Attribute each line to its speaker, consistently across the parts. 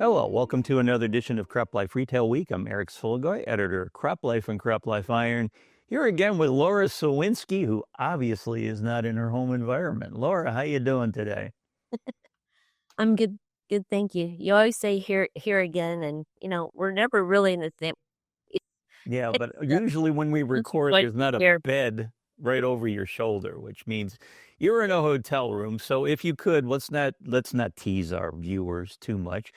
Speaker 1: Hello, welcome to another edition of Crop Life Retail Week. I'm Eric Sfiligoj, editor of Crop Life and Crop Life Iron, here again with Lara Sowinski, who obviously is not in her home environment. Laura, how you doing today?
Speaker 2: I'm good. Good, thank you. You always say here again, and we're never really in the same. It's
Speaker 1: Yeah, but
Speaker 2: uh,
Speaker 1: usually when we
Speaker 2: it's
Speaker 1: record,
Speaker 2: like
Speaker 1: there's not a
Speaker 2: here.
Speaker 1: bed right over your shoulder, which means you're in a hotel room. So if you could, let's not tease our viewers too much.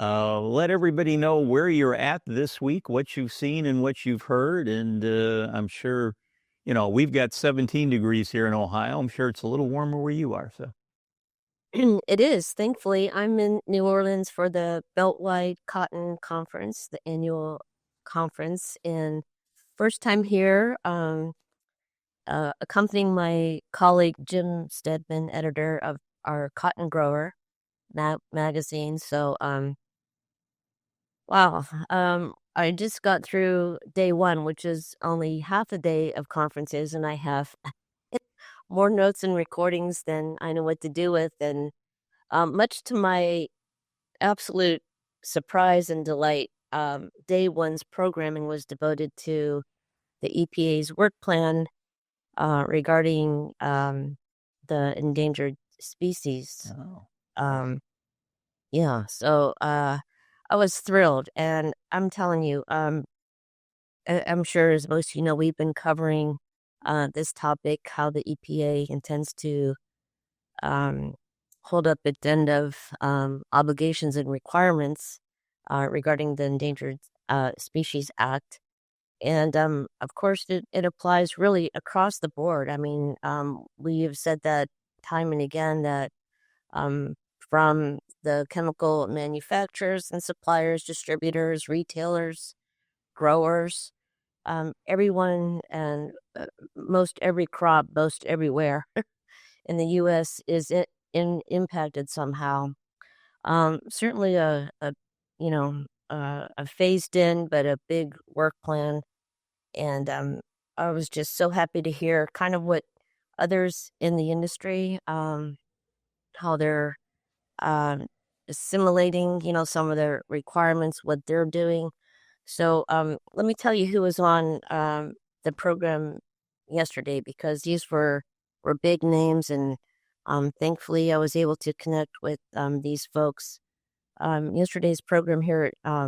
Speaker 1: Let everybody know where you're at this week, what you've seen and what you've heard, and I'm sure, we've got 17 degrees here in Ohio. I'm sure it's a little warmer where you are. So.
Speaker 2: It is. Thankfully, I'm in New Orleans for the Beltwide Cotton Conference, the annual conference, and first time here. Accompanying my colleague Jim Stedman, editor of our Cotton Grower magazine. So, wow. I just got through day one, which is only half a day of conferences, and I have more notes and recordings than I know what to do with. And much to my absolute surprise and delight, day one's programming was devoted to the EPA's work plan regarding the endangered species.
Speaker 1: Oh,
Speaker 2: Um, yeah, so I was thrilled, and I'm telling you, I'm sure as most of you know, we've been covering this topic, how the EPA intends to um, hold up its end of obligations and requirements regarding the Endangered Species Act. And of course, it applies really across the board. I mean, we have said that time and again that um, from the chemical manufacturers and suppliers, distributors, retailers, growers, everyone and most every crop, most everywhere in the U.S. is impacted somehow. Certainly a you know a phased in, but a big work plan, and I was just so happy to hear kind of what others in the industry how they're um, assimilating, some of their requirements, what they're doing. So let me tell you who was on the program yesterday because these were big names, and thankfully I was able to connect with these folks. Yesterday's program here at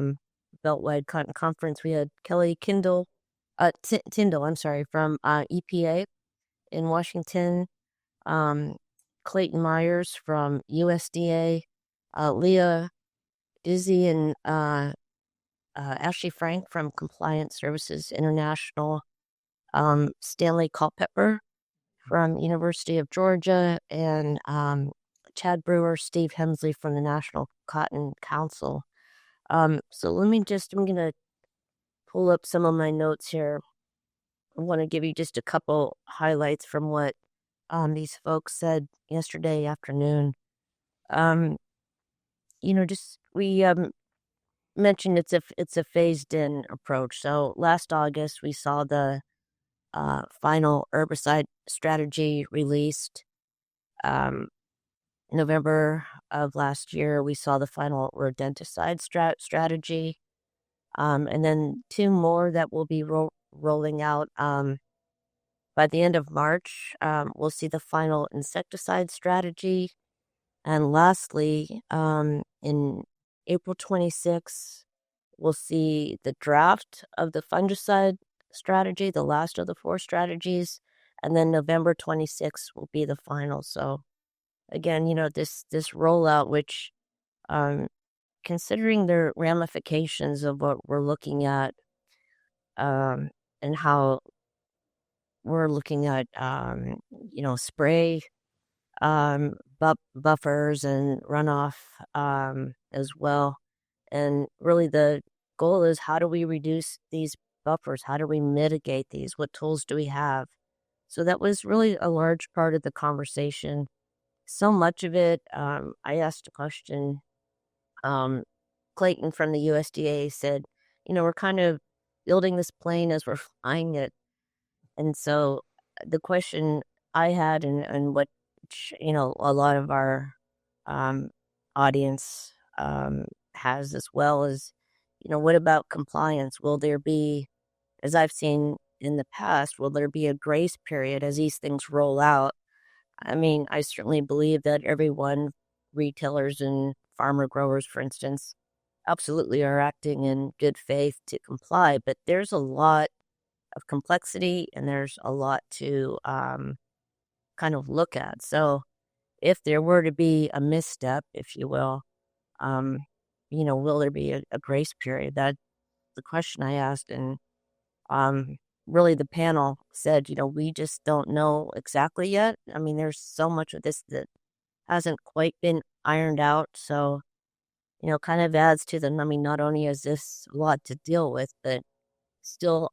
Speaker 2: Beltwide Cotton Conference, we had Kelly Tyndall, I'm sorry, from EPA in Washington, um, Clayton Myers from USDA, Leah Dizzy and Ashley Frank from Compliance Services International, Stanley Culpepper from University of Georgia, and Chad Brewer, Steve Hemsley from the National Cotton Council. So I'm going to pull up some of my notes here. I want to give you just a couple highlights from what these folks said yesterday afternoon. Um, just we mentioned it's a phased in approach. So last August we saw the final herbicide strategy released. Um, November of last year we saw the final rodenticide strategy, and then two more that will be rolling out. By the end of March, we'll see the final insecticide strategy. And lastly, in April 26th, we'll see the draft of the fungicide strategy, the last of the four strategies. And then November 26th will be the final. So again, this rollout, which considering the ramifications of what we're looking at, and how we're looking at, spray buffers and runoff as well. And really, the goal is how do we reduce these buffers? How do we mitigate these? What tools do we have? So that was really a large part of the conversation. So much of it, I asked a question. Um, Clayton from the USDA said, we're kind of building this plane as we're flying it. And so the question I had and what, a lot of our um, audience has, as well as, what about compliance? Will there be, as I've seen in the past, will there be a grace period as these things roll out? I mean, I certainly believe that everyone, retailers and farmer growers, for instance, absolutely are acting in good faith to comply, but there's a lot of complexity and there's a lot to kind of look at. So if there were to be a misstep, if you will, um, will there be a grace period? That's the question I asked. And um, really, the panel said, we just don't know exactly yet. I mean, there's so much of this that hasn't quite been ironed out. So, kind of adds to the, I mean, not only is this a lot to deal with, but still,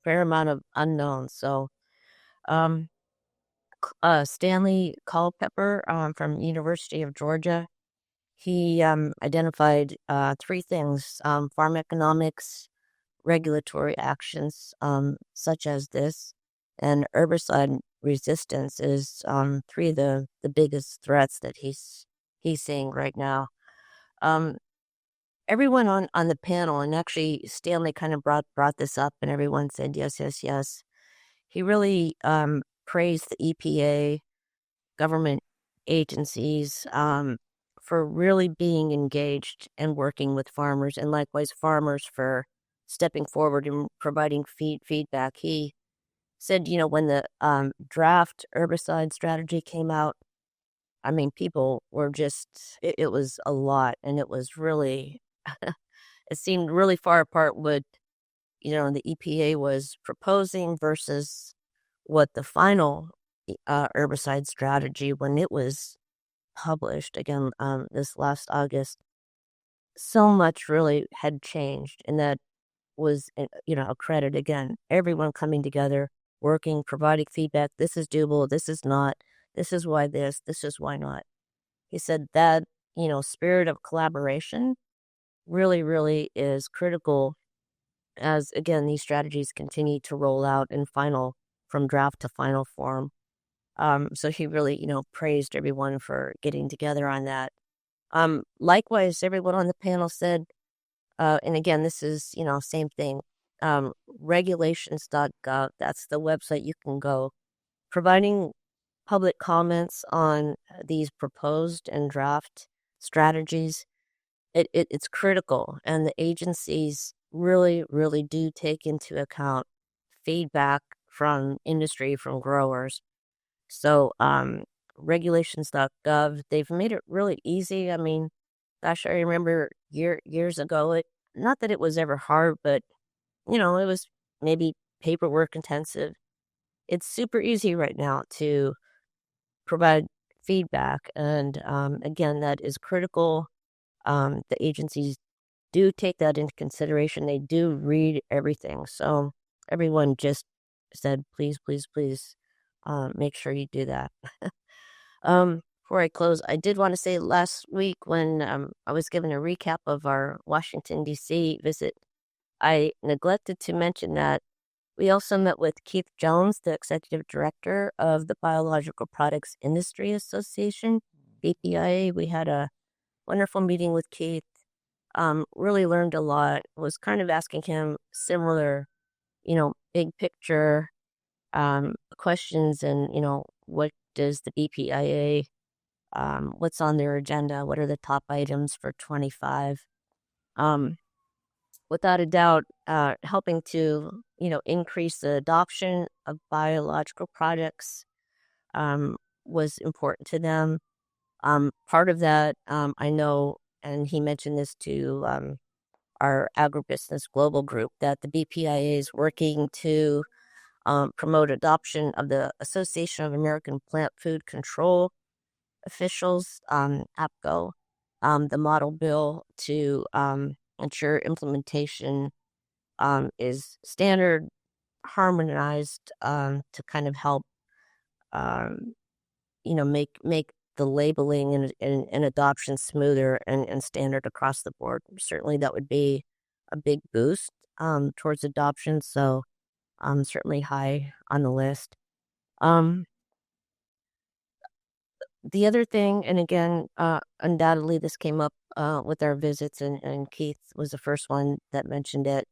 Speaker 2: fair amount of unknowns. So, um, Stanley Culpepper from University of Georgia, he identified three things: farm economics, regulatory actions such as this, and herbicide resistance is three of the biggest threats that he's seeing right now. Um, Everyone on the panel, and actually Stanley kind of brought this up, and everyone said yes, yes, yes. He really praised the EPA, government agencies, for really being engaged and working with farmers, and likewise farmers for stepping forward and providing feedback. He said, when the draft herbicide strategy came out, I mean, people were just, it was a lot, and it was really, it seemed really far apart what, the EPA was proposing versus what the final herbicide strategy, when it was published again this last August. So much really had changed, and that was a credit again. Everyone coming together, working, providing feedback. This is doable. This is not. This is why this. This is why not. He said that spirit of collaboration really, really is critical as again these strategies continue to roll out in final from draft to final form. So he really, praised everyone for getting together on that. Likewise, everyone on the panel said, and again, this is, same thing. Regulations.gov, that's the website you can go. Providing public comments on these proposed and draft strategies, it's critical. And the agencies really, really do take into account feedback from industry, from growers. So, regulations.gov, they've made it really easy. I mean, gosh, I remember years ago, not that it was ever hard, but it was maybe paperwork intensive. It's super easy right now to provide feedback, and again, that is critical. The agencies do take that into consideration. They do read everything. So everyone just said, please, please, please, make sure you do that. Before I close, I did want to say last week when I was given a recap of our Washington, D.C. visit, I neglected to mention that we also met with Keith Jones, the executive director of the Biological Products Industry Association, BPIA. We had a wonderful meeting with Keith. Really learned a lot. Was kind of asking him similar, big picture questions, and what does the BPIA, what's on their agenda, what are the top items for 25. Um, Without a doubt, helping to increase the adoption of biological products was important to them. Part of that, I know, and he mentioned this to our agribusiness global group, that the BPIA is working to promote adoption of the Association of American Plant Food Control Officials, APCO, the model bill to ensure implementation is standard, harmonized, to kind of help, um, make the labeling and adoption smoother and standard across the board. Certainly, that would be a big boost towards adoption. So, certainly high on the list. Um, The other thing, and again, undoubtedly this came up with our visits, and Keith was the first one that mentioned it.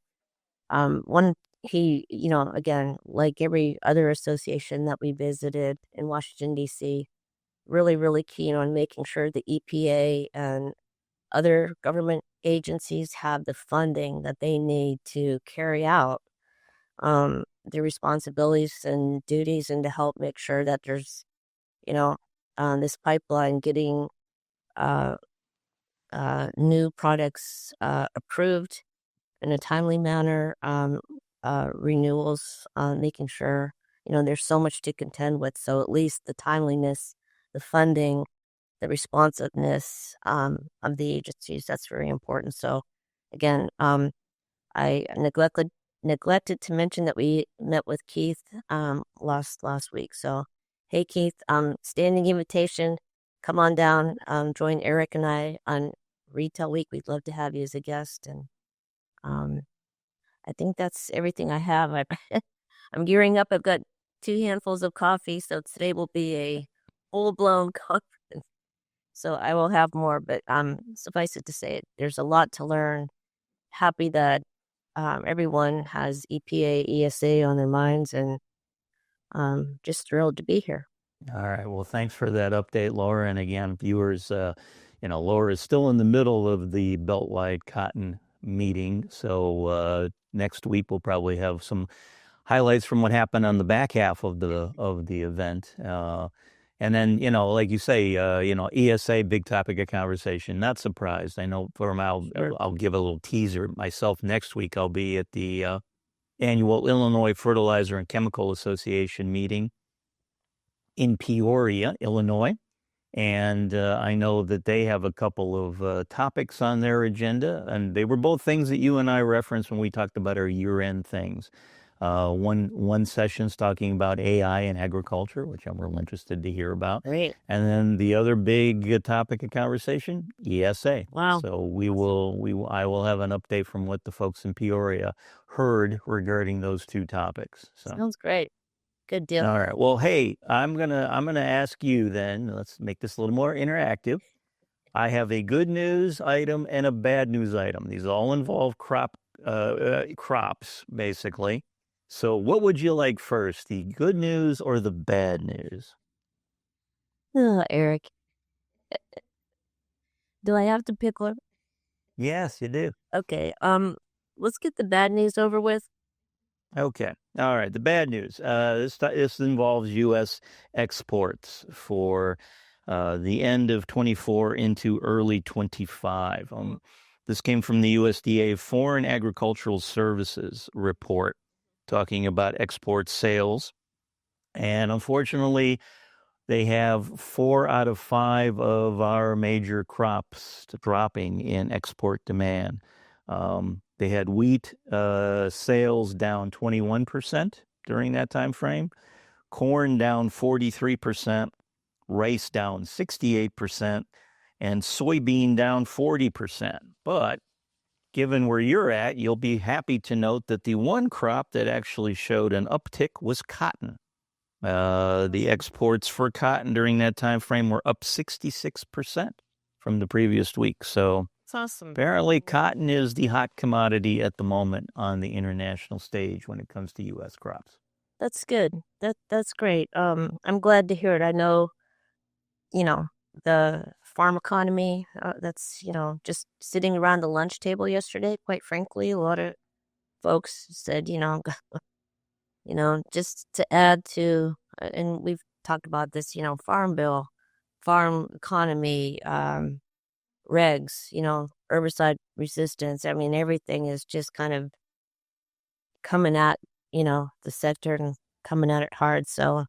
Speaker 2: One, he, again, like every other association that we visited in Washington, D.C., really, really keen on making sure the EPA and other government agencies have the funding that they need to carry out their responsibilities and duties, and to help make sure that there's, you know, this pipeline getting uh, new products approved in a timely manner, renewals, making sure, there's so much to contend with. So at least the timeliness, the funding, the responsiveness of the agencies, that's very important. So again, I neglected to mention that we met with Keith last week. So hey Keith, standing invitation, come on down, join Eric and I on Retail Week. We'd love to have you as a guest. And um, I think that's everything I have. I'm gearing up. I've got 2 handfuls of coffee, so today will be a full blown conference. So I will have more, but suffice it to say, there's a lot to learn. Happy that everyone has EPA, ESA on their minds, and just thrilled to be here.
Speaker 1: All right. Well, thanks for that update, Laura. And again, viewers, Laura is still in the middle of the Beltwide cotton meeting. So next week we'll probably have some highlights from what happened on the back half of the event. And then, like you say, ESA, big topic of conversation. Not surprised. I know I'll give a little teaser myself. Next week I'll be at the annual Illinois Fertilizer and Chemical Association meeting in Peoria, Illinois. And I know that they have a couple of topics on their agenda, and they were both things that you and I referenced when we talked about our year-end things. One session's talking about AI in agriculture, which I'm real interested to hear about.
Speaker 2: Great.
Speaker 1: And then the other big topic of conversation, ESA.
Speaker 2: Wow.
Speaker 1: So I will have an update from what the folks in Peoria heard regarding those two topics. So
Speaker 2: sounds great. Good deal.
Speaker 1: all right. Well, hey, I'm gonna ask you then. Let's make this a little more interactive. I have a good news item and a bad news item. These all involve crops, basically. So, what would you like first, the good news or the bad news?
Speaker 2: Oh, Eric, do I have to pick one?
Speaker 1: Yes, you do.
Speaker 2: Okay. Let's get the bad news over with.
Speaker 1: Okay. All right. The bad news. This involves U.S. exports for the end of 24 into early 25. This came from the USDA Foreign Agricultural Services report talking about export sales. And unfortunately, they have 4 out of 5 of our major crops dropping in export demand. They had wheat sales down 21% during that time frame, corn down 43%, rice down 68%, and soybean down 40%. But given where you're at, you'll be happy to note that the one crop that actually showed an uptick was cotton. The exports for cotton during that time frame were up 66% from the previous week. So
Speaker 2: It's awesome.
Speaker 1: apparently cotton is the hot commodity at the moment on the international stage when it comes to U.S. crops.
Speaker 2: That's good. That's great. I'm glad to hear it. I know, the farm economy, that's, just sitting around the lunch table yesterday, quite frankly, a lot of folks said, just to add to, and we've talked about this, farm bill, farm economy, regs, herbicide resistance. I mean, everything is just kind of coming at, the sector and coming at it hard. So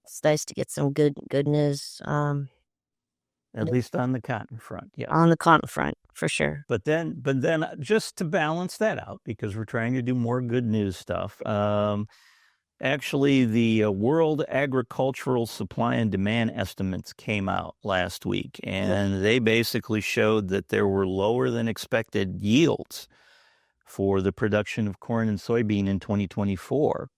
Speaker 2: it's nice to get some good news.
Speaker 1: At least on the cotton front, yes.
Speaker 2: On the cotton front, for sure.
Speaker 1: But then, just to balance that out, because we're trying to do more good news stuff, actually, the World Agricultural Supply and Demand estimates came out last week, and they basically showed that there were lower than expected yields for the production of corn and soybean in 2024.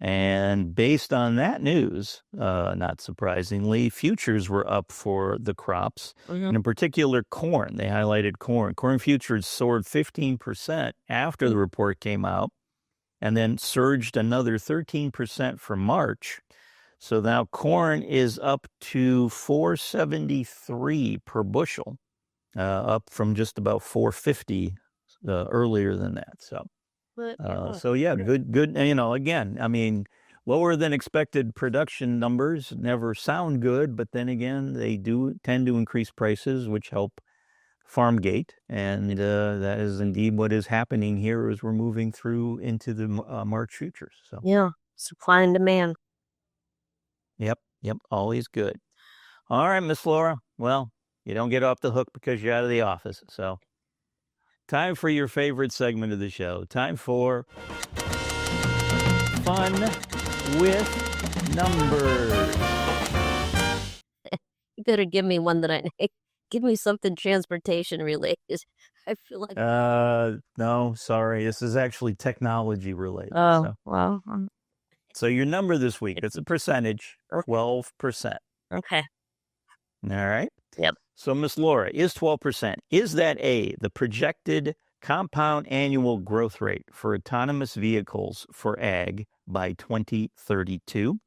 Speaker 1: And based on that news, not surprisingly, futures were up for the crops, and in particular corn. They highlighted corn. Corn futures soared 15% after the report came out, and then surged another 13% for March. So now corn is up to $4.73 per bushel, up from just about $4.50 earlier than that. So yeah, good. Again, I mean, lower than expected production numbers never sound good, but then again, they do tend to increase prices, which help Farmgate, and that is indeed what is happening here as we're moving through into the March futures. So
Speaker 2: Yeah, supply and demand.
Speaker 1: yep, always good. All right, Miss Laura. Well, you don't get off the hook because you're out of the office. So time for your favorite segment of the show. Time for Fun with Numbers.
Speaker 2: You better give me one that give me something transportation related. I feel like
Speaker 1: No, sorry. This is actually technology related.
Speaker 2: well.
Speaker 1: So your number this week, it's a percentage, 12%.
Speaker 2: Okay.
Speaker 1: All right.
Speaker 2: Yep.
Speaker 1: So, Miss Laura, is 12%, is that A, the projected compound annual growth rate for autonomous vehicles for ag by 2032?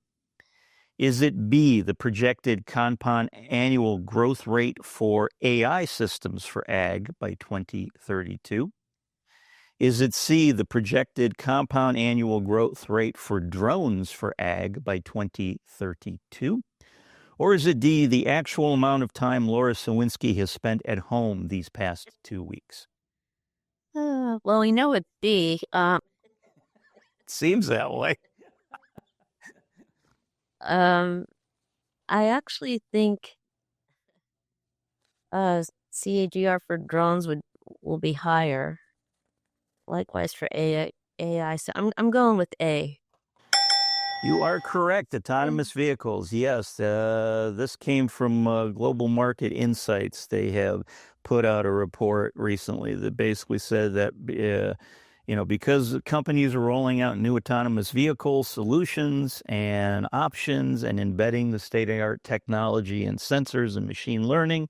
Speaker 1: Is it B, the projected compound annual growth rate for AI systems for ag by 2032? Is it C, the projected compound annual growth rate for drones for ag by 2032? Or is it D, the actual amount of time Lara Sowinski has spent at home these past 2 weeks?
Speaker 2: Well, we know it's B.
Speaker 1: It seems that way.
Speaker 2: I actually think CAGR for drones will be higher. Likewise for AI. So I'm going with A.
Speaker 1: You are correct. Autonomous vehicles. Yes. This came from Global Market Insights. They have put out a report recently that basically said that, because companies are rolling out new autonomous vehicle solutions and options and embedding the state-of-the-art technology and sensors and machine learning,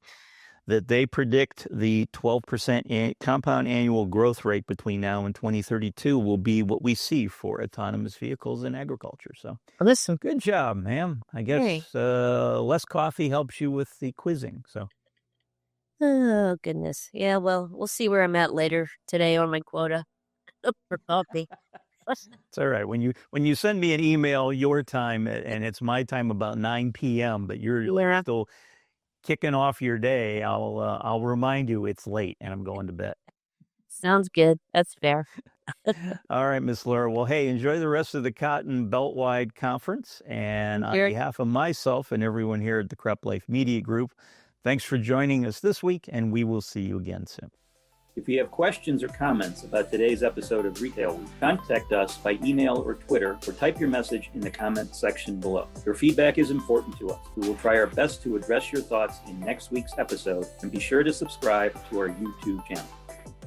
Speaker 1: that they predict the 12% compound annual growth rate between now and 2032 will be what we see for autonomous vehicles in agriculture. So,
Speaker 2: listen,
Speaker 1: good job, ma'am. I guess less coffee helps you with the quizzing. So,
Speaker 2: oh goodness, yeah. Well, we'll see where I'm at later today on my quota for coffee.
Speaker 1: It's all right. When you send me an email your time and it's my time about 9 p.m., but you're still kicking off your day, I'll remind you it's late and I'm going to bed.
Speaker 2: Sounds good. That's fair.
Speaker 1: All right, Miss Laura. Well, hey, enjoy the rest of the Cotton Beltwide Conference. And on behalf of myself and everyone here at the Crop Life Media Group, thanks for joining us this week, and we will see you again soon. If you have questions or comments about today's episode of Retail Week, contact us by email or Twitter, or type your message in the comment section below. Your feedback is important to us. We will try our best to address your thoughts in next week's episode, and be sure to subscribe to our YouTube channel.